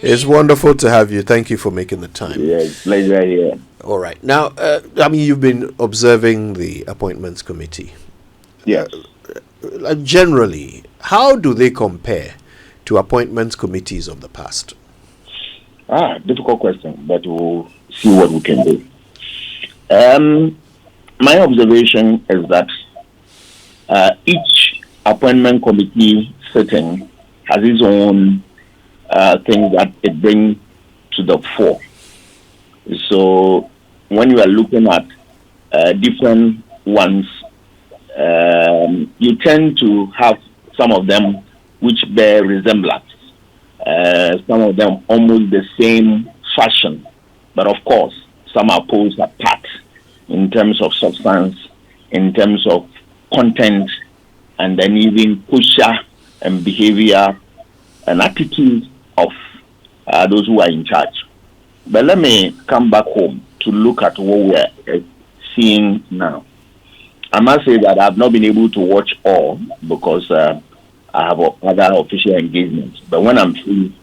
It's wonderful to have you. Thank you for making the time. Yes, pleasure here. All right. Now, you've been observing the appointments committee. Yes. Generally, how do they compare to appointments committees of the past? Difficult question, but we'll see what we can do. My observation is that each appointment committee sitting has its own things that it brings to the fore. So when you are looking at different ones, you tend to have some of them which bear resemblance. Some of them almost the same fashion, but of course, some are poles apart in terms of substance, in terms of content, and then even posture and behavior and attitude of those who are in charge. But let me come back home to look at what we are seeing now. I must say that I've not been able to watch all because I have other official engagements. But when I'm free,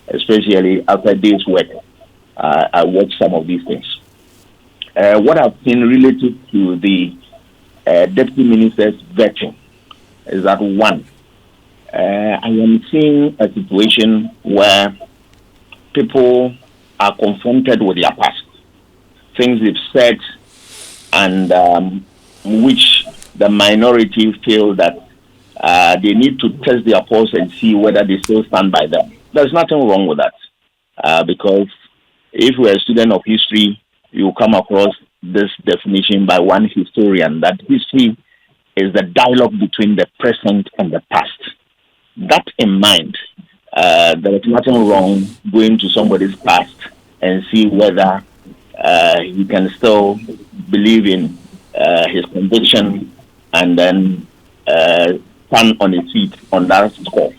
especially after days work, I watch some of these things. What I've seen related to the deputy minister's vetting is that one, I am seeing a situation where people are confronted with their past, things they've said, and which the minority feel that they need to test their pulse and see whether they still stand by them. There's nothing wrong with that, because if you're a student of history, you come across this definition by one historian that history is the dialogue between the present and the past. That in mind, there is nothing wrong going to somebody's past and see whether he can still believe in his conviction and then stand on his feet on that score.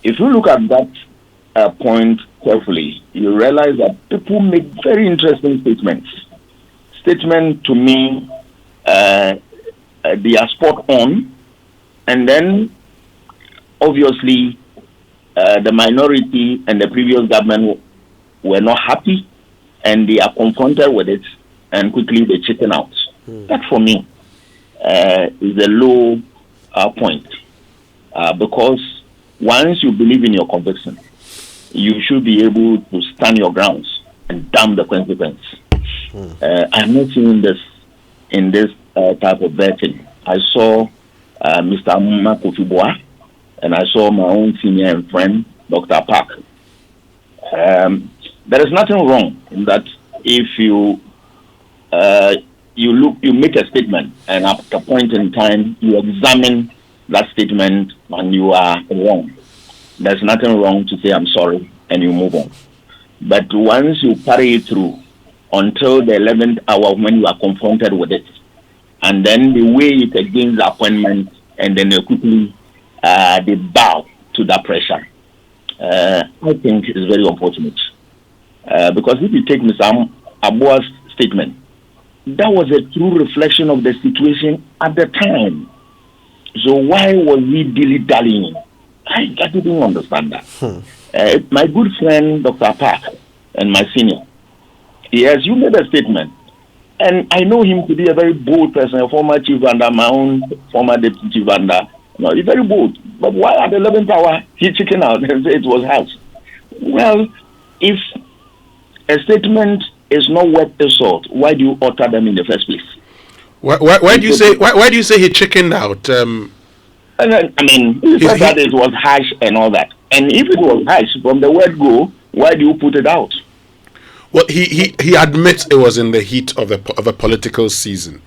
If you look at that point carefully, you realize that people make very interesting statements. Statements to me, they are spot on, and then obviously the minority and the previous government were not happy, and they are confronted with it, and quickly they chicken out. That for me is a low point, because once you believe in your conviction, you should be able to stand your grounds and damn the consequence. I'm not seeing this in this type of vetting. I saw Mr. Makofibua, and I saw my own senior and friend, Dr. Park. There is nothing wrong in that if you you make a statement, and at a point in time you examine that statement and you are wrong. There's nothing wrong to say I'm sorry and you move on. But once you carry it through until the 11th hour when you are confronted with it, and then they weigh it against the appointment, and then they quickly they bow to that pressure, I think is very unfortunate. Because if you take Mr. Abua's statement, that was a true reflection of the situation at the time. So why was he dilly-dallying? I didn't understand that. My good friend, Dr. Park, and my senior, yes, you made a statement. And I know him to be a very bold person, a former chief under my own former deputy chief under. No, he's very bold. But why at the 11th hour, he chicken out and said it was harsh? Well, if a statement is not worth the salt, why do you utter them in the first place? Why do you say he chickened out? I mean, he said that it was harsh and all that. And if it was harsh from the word go, why do you put it out? Well, he admits it was in the heat of a political season.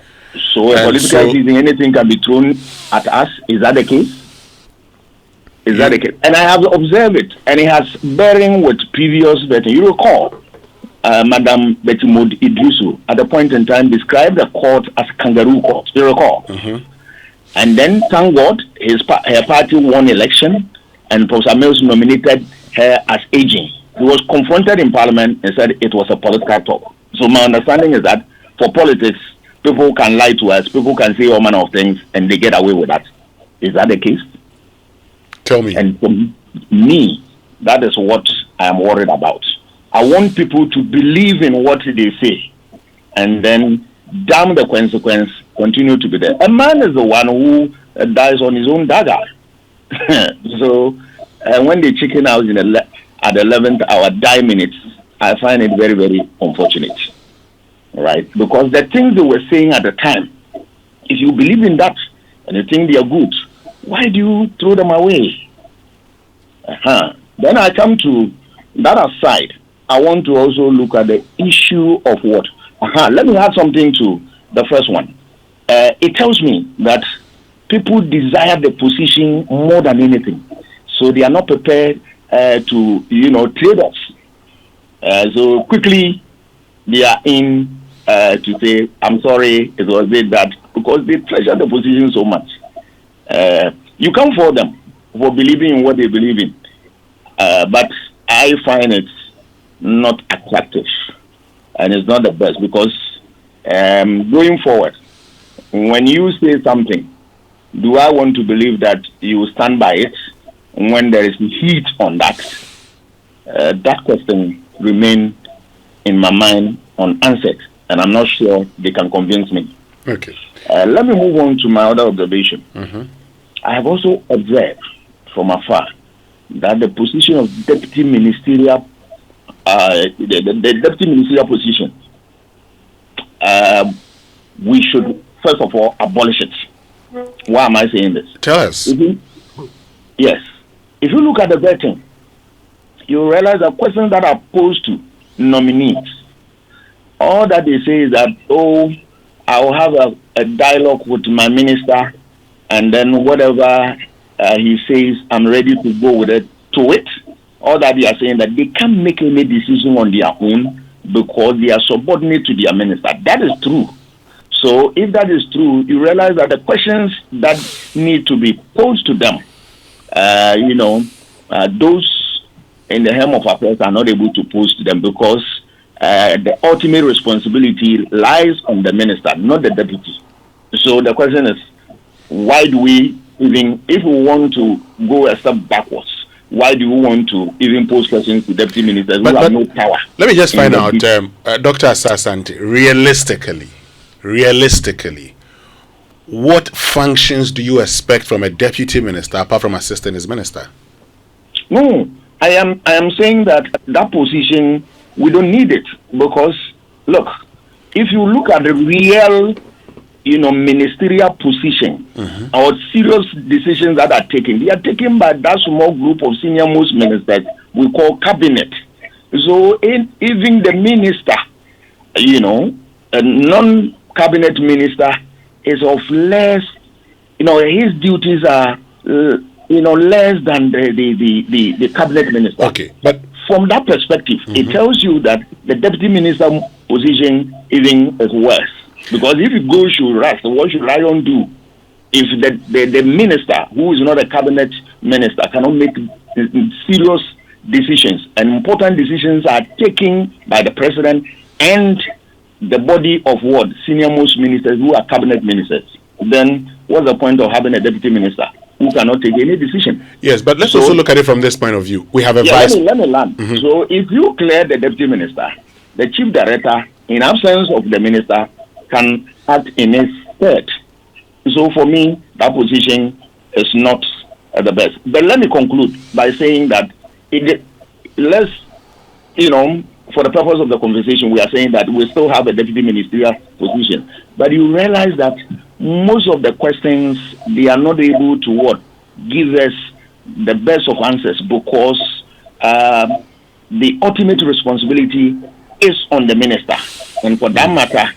So a political season, anything can be thrown at us. Is that the case? Is that the case? And I have observed it, and it has bearing with previous vetting. You recall, Madam Betty Maud Idrisu at the point in time described the court as kangaroo court. You recall? Mm-hmm. And then, thank God, her party won election, and Professor Mills nominated her as aging. He was confronted in Parliament and said it was a political talk. So my understanding is that for politics, people can lie to us, people can say all manner of things, and they get away with that. Is that the case? Tell me. And for me, that is what I am worried about. I want people to believe in what they say, and then damn the consequence continue to be there. A man is the one who dies on his own dagger. So when the chicken house at the 11th hour die minutes, I find it very, very unfortunate. Right? Because the things they were saying at the time, if you believe in that and you think they are good, why do you throw them away? Then I come to that aside. I want to also look at the issue of what? Let me add something to the first one. It tells me that people desire the position more than anything, so they are not prepared to, trade offs. So quickly, they are in to say, "I'm sorry, it was that," because they treasure the position so much. You can't fault them for believing in what they believe in, but I find it not attractive, and it's not the best, because going forward, when you say something, do I want to believe that you will stand by it when there is heat on that? That question remains in my mind unanswered, and I'm not sure they can convince me. Okay. Let me move on to my other observation. Mm-hmm. I have also observed from afar that the position of deputy ministerial, the deputy ministerial position, we should first of all abolish it. Why am I saying this? Tell us. Yes. If you look at the vetting, you realize that questions that are posed to nominees, all that they say is that, I'll have a dialogue with my minister, and then whatever he says, I'm ready to go with it. To it, all that they are saying that they can't make any decision on their own because they are subordinate to their minister. That is true. So if that is true, you realize that the questions that need to be posed to them, those in the helm of affairs are not able to pose to them, because the ultimate responsibility lies on the minister, not the deputy. So the question is, why do we even, if we want to go a step backwards, why do we want to even pose questions to deputy ministers who have no power? Let me just find out, Dr. Asante, realistically, what functions do you expect from a deputy minister apart from assisting his minister? No, I am saying that position, we don't need it, because look, if you look at the real, ministerial position, or serious decisions that are taken, they are taken by that small group of senior most ministers we call cabinet. So even the minister, a non-cabinet minister is of less, his duties are, less than the cabinet minister. Okay, but from that perspective, it tells you that the deputy minister position even is worse. Because if it goes to rest, what should Lion do if the minister, who is not a cabinet minister, cannot make serious decisions, and important decisions are taken by the president and the body of what? Senior most ministers who are cabinet ministers? Then what's the point of having a deputy minister who cannot take any decision? Yes, but let's also look at it from this point of view. We have a vice. Let me land. So if you clear the deputy minister, the chief director, in absence of the minister, can act in his stead. So for me, that position is not the best. But let me conclude by saying that for the purpose of the conversation, we are saying that we still have a deputy ministerial position. But you realize that most of the questions, they are not able to give us the best of answers, because the ultimate responsibility is on the minister. And for that matter,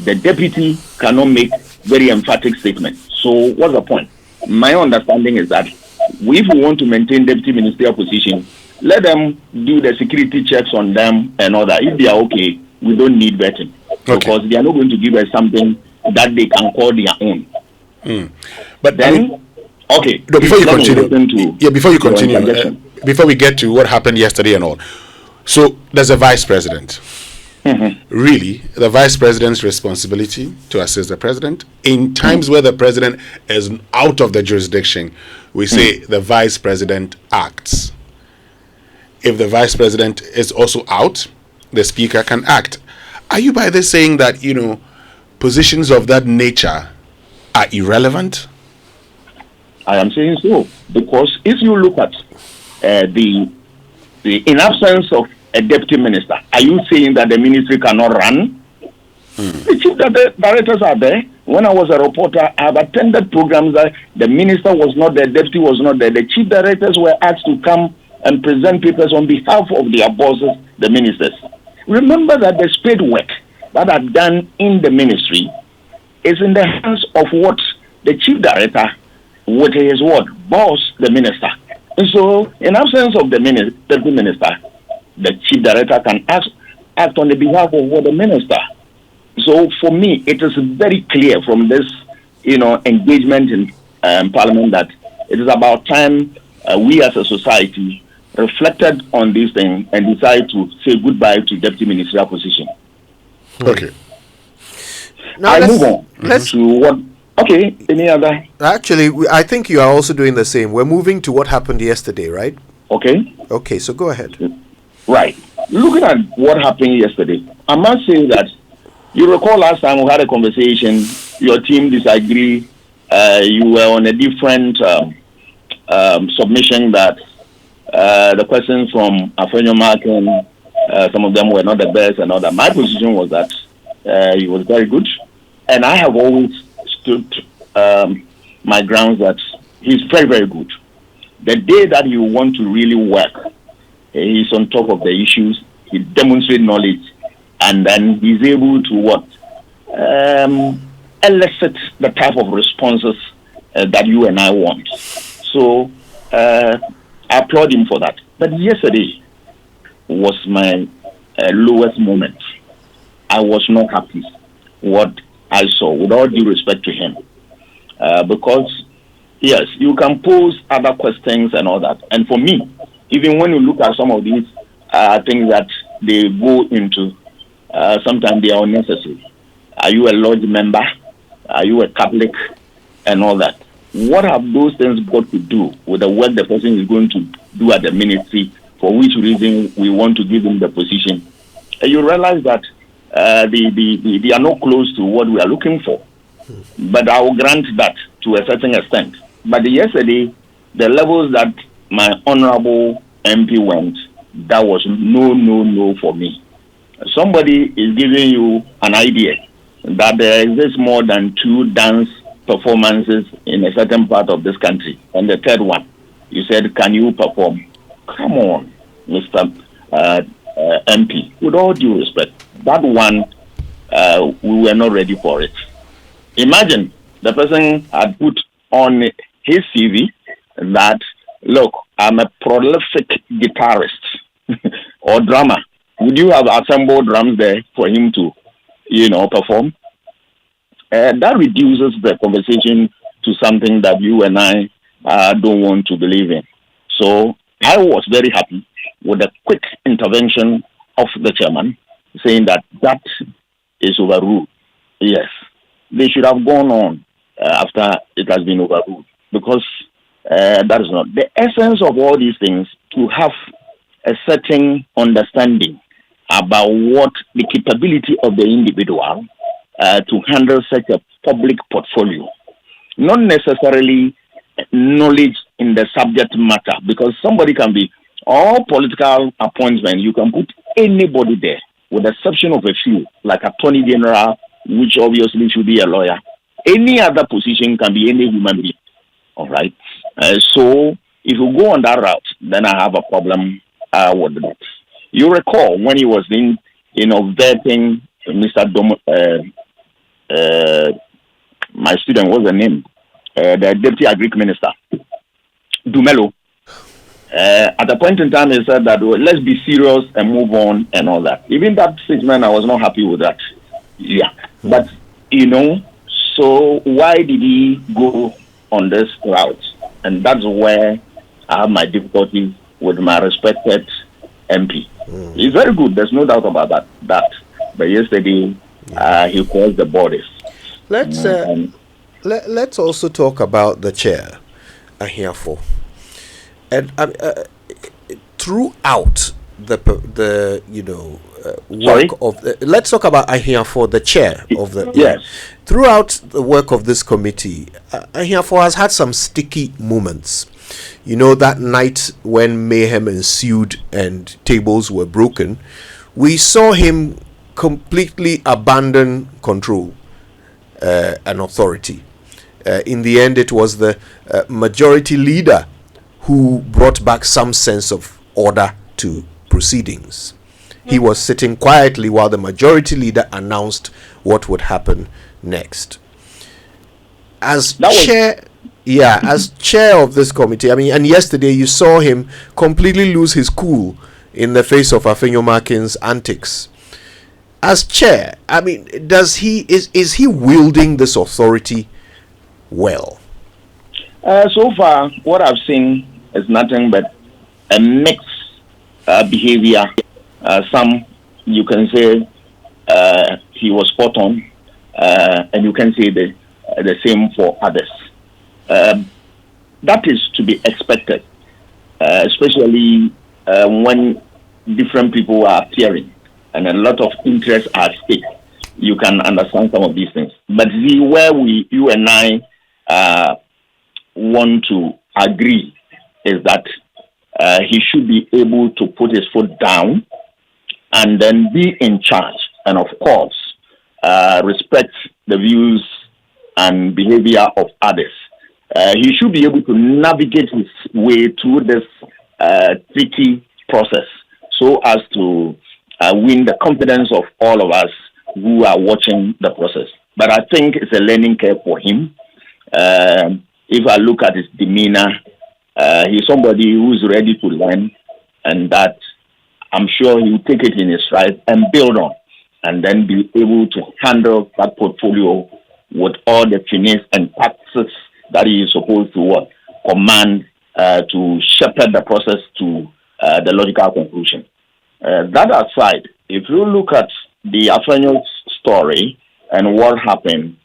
the deputy cannot make very emphatic statements. So what's the point? My understanding is that if we want to maintain deputy ministerial position, let them do the security checks on them and all that. If they are okay, we don't need vetting. Okay. Because they are not going to give us something that they can call their own. But then, okay. No, before you continue, before we get to what happened yesterday and all. So there's a vice president. Really, the vice president's responsibility to assist the president. In times where the president is out of the jurisdiction, we say the vice president acts. If the vice president is also out, the speaker can act. Are you by this saying that, positions of that nature are irrelevant? I am saying so because if you look at the in absence of a deputy minister, are you saying that the ministry cannot run? The chief directors are there. When I was a reporter, I have attended programs that the minister was not there, deputy was not there. The chief directors were asked to come and present papers on behalf of their bosses, the ministers. Remember that the spade work that are done in the ministry is in the hands of what the chief director, with his word, boss, the minister. And so, in absence of the deputy minister, the chief director can act on the behalf of the minister. So, for me, it is very clear from this, engagement in Parliament that it is about time we as a society reflected on this thing and decided to say goodbye to deputy ministerial position. Okay. Now I move on to what. Okay, any other? Actually, I think you are also doing the same. We're moving to what happened yesterday, right? Okay. Okay, so go ahead. Right. Looking at what happened yesterday, I must say that you recall last time we had a conversation, your team disagreed, you were on a different submission that the questions from Afenyo Markin, some of them were not the best and all that. My position was that he was very good, and I have always stood my grounds that he's very, very good. The day that you want to really work, he's on top of the issues, he demonstrates knowledge, and then he's able to elicit the type of responses that you and I want. So I applaud him for that. But yesterday was my lowest moment. I was not happy what I saw, with all due respect to him. Because, yes, you can pose other questions and all that. And for me, even when you look at some of these things that they go into, sometimes they are unnecessary. Are you a lodge member? Are you a Catholic? And all that. What have those things got to do with the work the person is going to do at the ministry, for which reason we want to give him the position? And you realize that they are not close to what we are looking for. But I will grant that to a certain extent. But yesterday, the levels that my honorable MP went, that was no for me. Somebody is giving you an idea that there exists more than 2 dance performances in a certain part of this country. And the third one, you said, can you perform? Come on, Mr. MP. With all due respect, that one, we were not ready for it. Imagine the person had put on his CV that, look, I'm a prolific guitarist or drummer. Would you have assembled drums there for him to, perform? That reduces the conversation to something that you and I don't want to believe in. So I was very happy with the quick intervention of the chairman, saying that is overruled. Yes, they should have gone on after it has been overruled, because that is not the essence of all these things, to have a certain understanding about what the capability of the individual to handle such a public portfolio. Not necessarily knowledge in the subject matter, because somebody can be all political appointment, you can put anybody there, with the exception of a few, like Attorney General, which obviously should be a lawyer. Any other position can be any human being. All right. So if you go on that route, then I have a problem with that. You recall when he was vetting Mr. My student, what's the name? The Deputy Agric Minister, Dumelo. At the point in time, he said that let's be serious and move on and all that. Even that statement, I was not happy with that. Yeah. But, so why did he go on this route? And that's where I have my difficulties with my respected MP. He's very good. There's no doubt about that. But yesterday, he crossed the borders. Let's also talk about the chair, Ahiafo, and throughout the work of let's talk about Ahiafo, the chair of the yes. Throughout the work of this committee, Ahiafo has had some sticky moments. You know, that night when mayhem ensued and tables were broken, we saw him completely abandon control and authority. In the end, it was the majority leader who brought back some sense of order to proceedings. He was sitting quietly while the majority leader announced what would happen next. As chair of this committee, I mean, and yesterday you saw him completely lose his cool in the face of Afenyo Markin's antics. As chair, I mean, is he wielding this authority well? So far, what I've seen is nothing but a mixed behavior. Some you can say he was spot on, and you can say the same for others. That is to be expected, especially when different people are appearing and a lot of interests are at stake. You can understand some of these things. But where you and I want to agree is that he should be able to put his foot down and then be in charge, and of course, respect the views and behavior of others. He should be able to navigate his way through this tricky process so as to win the confidence of all of us who are watching the process. But I think it's a learning curve for him. If I look at his demeanor, he's somebody who's ready to learn, and that I'm sure he'll take it in his stride and build on, and then be able to handle that portfolio with all the finesse and tactics that he is supposed to command to shepherd the process to the logical conclusion. That aside, if you look at the Afenyo story and what happened,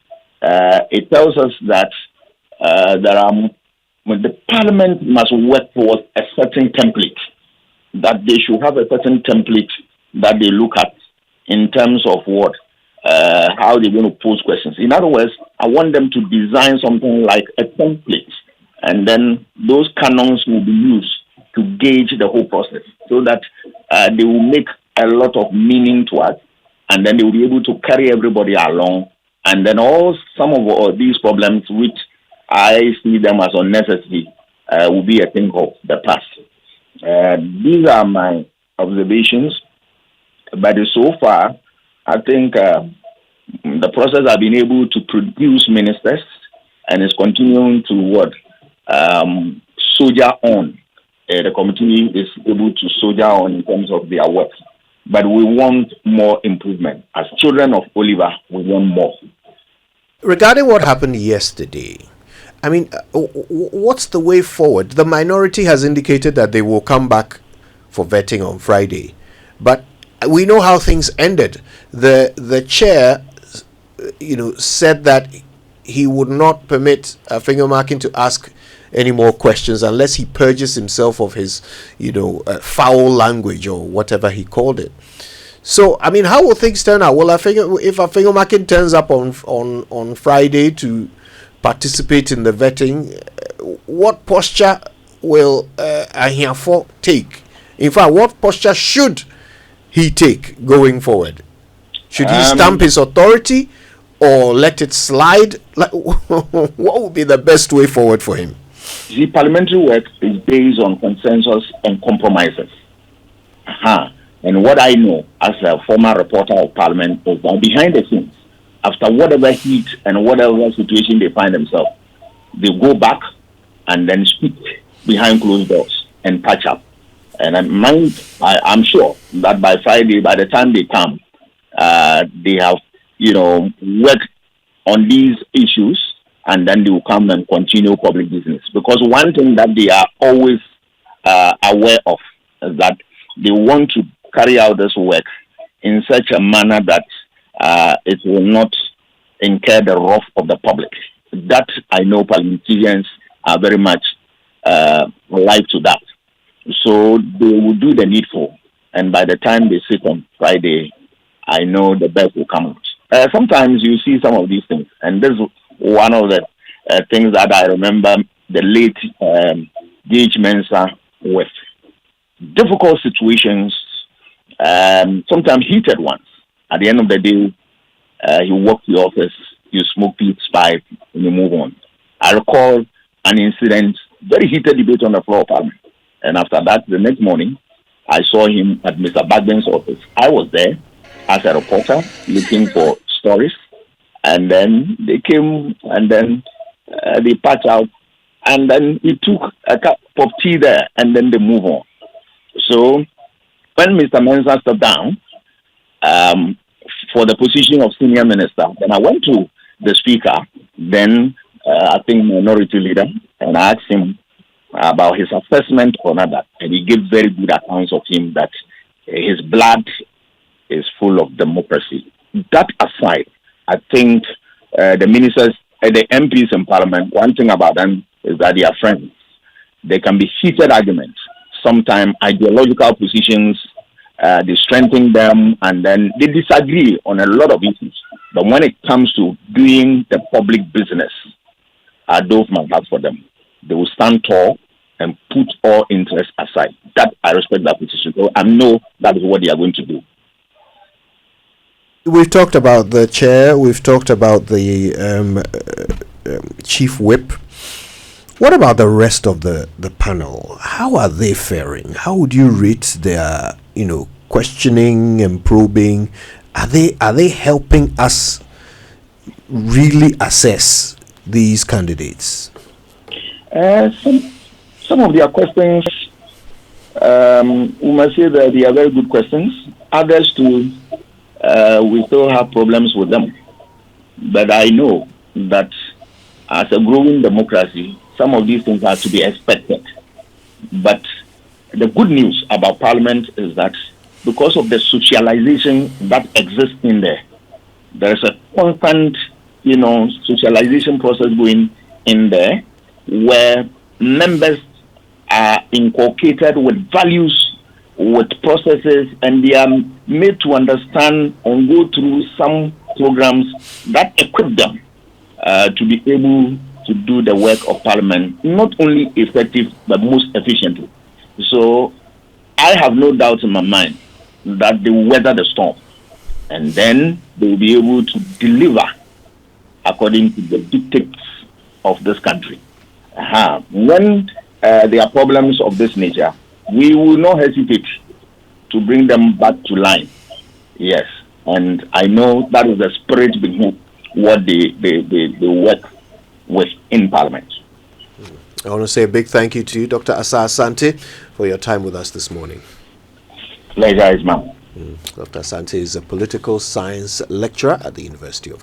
it tells us that the parliament must work towards a certain template, that they should have a certain template that they look at in terms of how they're going to pose questions. In other words, I want them to design something like a template, and then those canons will be used to gauge the whole process so that they will make a lot of meaning to us, and then they will be able to carry everybody along, and then some of these problems, which I see them as unnecessary, will be a thing of the past. These are my observations, but so far, I think the process has been able to produce ministers and is continuing to soldier on. The committee is able to soldier on in terms of their work. But we want more improvement. As children of Oliver, we want more. Regarding what happened yesterday, I mean, what's the way forward? The minority has indicated that they will come back for vetting on Friday. But we know how things ended. The chair, said that he would not permit Afenyo Markin to ask any more questions unless he purges himself of his, foul language or whatever he called it. So, I mean, how will things turn out? Well, if Afenyo Markin turns up on Friday to participate in the vetting, what posture will Ahiafo take? In fact, what posture should he take going forward? Should he stamp his authority or let it slide? What would be the best way forward for him? The parliamentary work is based on consensus and compromises. And what I know as a former reporter of parliament is that behind the scenes, after whatever heat and whatever situation they find themselves, they go back and then speak behind closed doors and patch up. And I'm sure that by Friday, by the time they come, they have, worked on these issues, and then they will come and continue public business. Because one thing that they are always aware of is that they want to carry out this work in such a manner that it will not incur the wrath of the public. That I know parliamentarians are very much alive to that. So they will do the needful. And by the time they sit on Friday, I know the best will come out. Sometimes you see some of these things. And this is one of the things that I remember the late D.H. Mensah with. Difficult situations, sometimes heated ones. At the end of the day, you walk the office, you smoke peace pipe, and you move on. I recall an incident, very heated debate on the floor of Parliament. And after that, the next morning, I saw him at Mr. Bagben's office. I was there as a reporter looking for stories. And then they came and then they patched out. And then he took a cup of tea there and then they move on. So when Mr. Mensah stepped down for the position of senior minister, then I went to the speaker, then I think minority leader, and I asked him about his assessment on that. And he gave very good accounts of him that his blood is full of democracy. That aside, I think the ministers, the MPs in Parliament, one thing about them is that they are friends. There can be heated arguments, sometimes ideological positions, they strengthen them, and then they disagree on a lot of issues. But when it comes to doing the public business, I doff my hat for them. They will stand tall and put all interests aside. That I respect that position. So I know that is what they are going to do. We've talked about the chair. We've talked about the chief whip. What about the rest of the panel? How are they faring? How would you rate their, questioning and probing? Are they helping us really assess these candidates? Some of their questions, we must say that they are very good questions. Others too, we still have problems with them. But I know that as a growing democracy, some of these things are to be expected. But the good news about Parliament is that because of the socialization that exists in there is a constant, socialization process going in there where members are inculcated with values, with processes, and they are made to understand and go through some programs that equip them to be able to do the work of Parliament, not only effective, but most efficiently. So I have no doubt in my mind that they will weather the storm, and then they will be able to deliver according to the dictates of this country. When there are problems of this nature, we will not hesitate to bring them back to line. Yes, and I know that is the spirit behind what they work with in Parliament. I want to say a big thank you to you, Dr. Asah Asante, for your time with us this morning. Pleasure is mine. Dr. Asante is a political science lecturer at the University of Ghana.